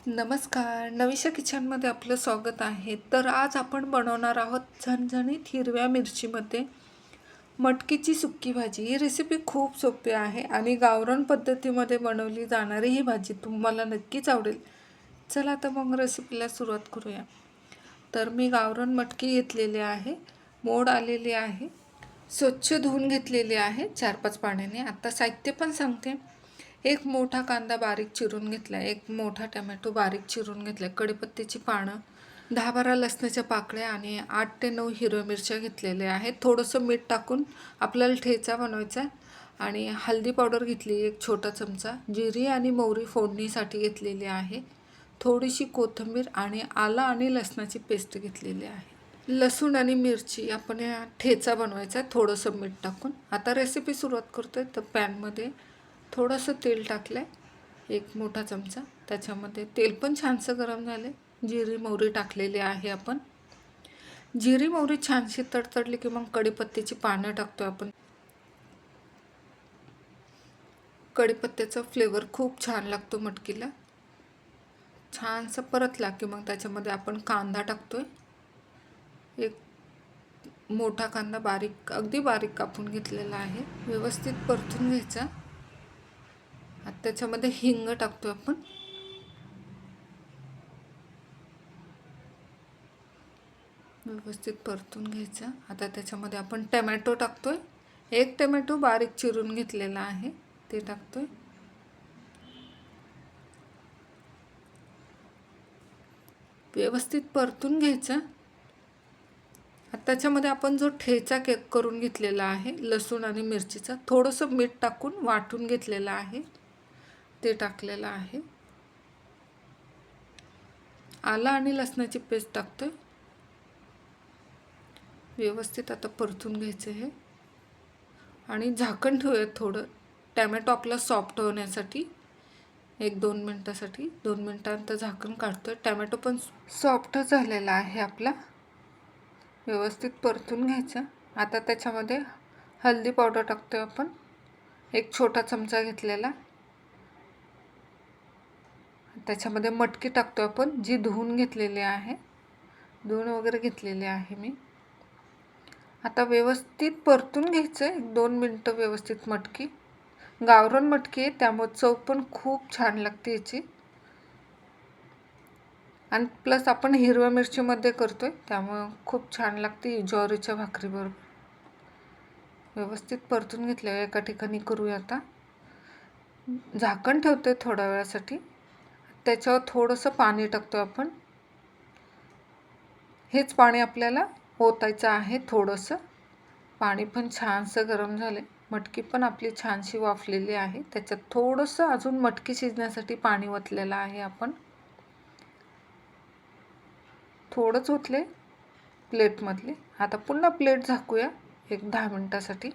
नमस्कार, नवीशा किचनमध्ये आपलं स्वागत आहे. तर आज आपण बनवणार आहोत झणझणीत हिरव्या मिरचीमध्ये मटकीची सुक्की भाजी. ही रेसिपी खूप सोपी आहे आणि गावरान पद्धतीमध्ये बनवली जाणारी ही भाजी तुम्हाला नक्कीच आवडेल. चला तर मग रेसिपीला सुरुवात करूया. तर मी गावरान मटकी घेतलेली आहे, मोड आलेली आहे, स्वच्छ धुवून घेतलेली आहे 4-5 पाण्याने. आता साहित्य पण सांगते. एक मोठा कांदा बारीक चिरून घेतला, एक मोठा टोमॅटो बारीक चिरून घेतला, कढीपत्त्याची पानं, 10-12 लसणाच्या पाकळ्या आणि 8 ते 9 हिरव्या मिरच्या घेतलेल्या आहेत. थोडंसं मीठ टाकून आपल्याला ठेचा बनवायचा आणि हळदी पावडर घेतली एक छोटा चमचा, जिरी आणि मोहरी फोडणीसाठी घेतलेली आहे, थोडीशी कोथिंबीर आणि आलं आणि लसणाची पेस्ट घेतलेली आहे. लसूण आणि मिरची आपण ठेचा बनवायचा आहे थोडंसं मीठ टाकून. आता रेसिपी सुरुवात करतोय. तर पॅनमध्ये थोडंसं तेल टाकलं आहे, एक मोठा चमचा. त्याच्यामध्ये तेल पण छानसं गरम झाले, जिरी मोहरी टाकलेली आहे आपण. जिरी मोहरी छानशी तडतडली की मग कढीपत्त्याची पानं टाकतो आपण. कढीपत्त्याचा फ्लेवर खूप छान लागतो मटकीला. छानसं परतला की मग त्याच्यामध्ये आपण कांदा टाकतोय. एक मोठा कांदा बारीक, अगदी बारीक कापून घेतलेला आहे. व्यवस्थित परतून घ्यायचा. आता त्याच्यामध्ये हिंग टाकतोय आपण. व्यवस्थित परतून घ्यायचा. आता त्याच्यामध्ये आपण टोमॅटो टाकतोय. एक टोमॅटो बारीक चिरून घेतलेला आहे, ते टाकतोय. व्यवस्थित परतून घ्यायचं. आता त्याच्यामध्ये आपण जो ठेचा करून घेतलेला आहे लसूण आणि मिरचीचा, थोडंसं मीठ टाकून वाटून घेतलेला आहे, ते टाकलेलं आहे. आलं आणि लसणाची पेस्ट टाकतोय. व्यवस्थित आता परतून घ्यायचं हे आणि झाकण ठेवूयात थोडं, टॅमॅटो आपला सॉफ्ट होण्यासाठी. 1-2 मिनटासाठी. 2 मिनटानंतर झाकण काढतोय. टॅमॅटो पण सॉफ्ट झालेला आहे आपला. व्यवस्थित परतून घ्यायचं. आता त्याच्यामध्ये हळदी पावडर टाकतोय आपण, एक छोटा चमचा घेतलेला. त्याच्यामध्ये मटकी टाकतो आपण, जी धुवून घेतलेली आहे, धुवून वगैरे घेतलेली आहे मी. आता व्यवस्थित परतून घ्यायचं 1-2 मिनटं व्यवस्थित. मटकी गावरान मटकी आहे त्यामुळे चव पण खूप छान लागते याची. आणि प्लस आपण हिरव्या मिरचीमध्ये करतोय त्यामुळे खूप छान लागते ज्वारीच्या भाकरीबरोबर. व्यवस्थित परतून घेतल्यावर एका ठिकाणी करूया. आता झाकण ठेवतोय थोड्या वेळासाठी. त्याच्यावर थोडंसं पाणी टाकतो आपण. हेच पाणी आपल्याला ओतायचं आहे. थोडंसं पाणी पण छानसं गरम झाले. मटकी पण आपली छानशी वाफलेली आहे. त्याच्यात थोडंसं अजून मटकी शिजण्यासाठी पाणी ओतलेलं आहे आपण. थोडंच ओतले प्लेटमधले. आता पुन्हा प्लेट झाकूया एक 10 मिनटासाठी.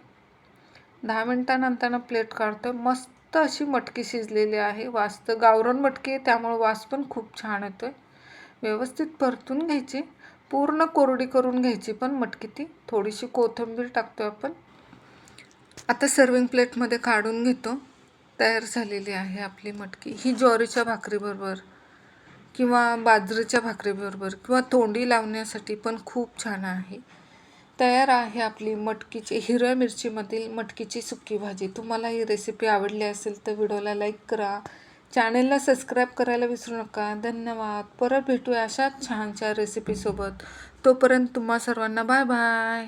10 मिनटानंतर प्लेट काढतोय. मस्त अशी मटकी शिजलेली आहे. वास तर गावरान मटकी आहे त्यामुळे वास पण खूप छान येतोय. व्यवस्थित परतून घ्यायची, पूर्ण कोरडी करून घ्यायची पण मटकी ती. थोडीशी कोथिंबीर टाकतोय आपण. आता सर्विंग प्लेटमध्ये काढून घेतो. तयार झालेली आहे आपली मटकी. ही ज्वारीच्या भाकरीबरोबर किंवा बाजरीच्या भाकरीबरोबर किंवा तोंडी लावण्यासाठी पण खूप छान आहे. तयार आहे आपली मटकीची, हिरव्या मिरचीमधील मटकीची सुक्की भाजी. तुम्हाला ही रेसिपी आवडली असेल तर व्हिडिओला लाईक करा, चॅनलला सबस्क्राईब करायला विसरू नका. धन्यवाद. परत भेटूया अशाच छानशा रेसिपीसोबत. तोपर्यंत तुम्हा सर्वांना बाय बाय.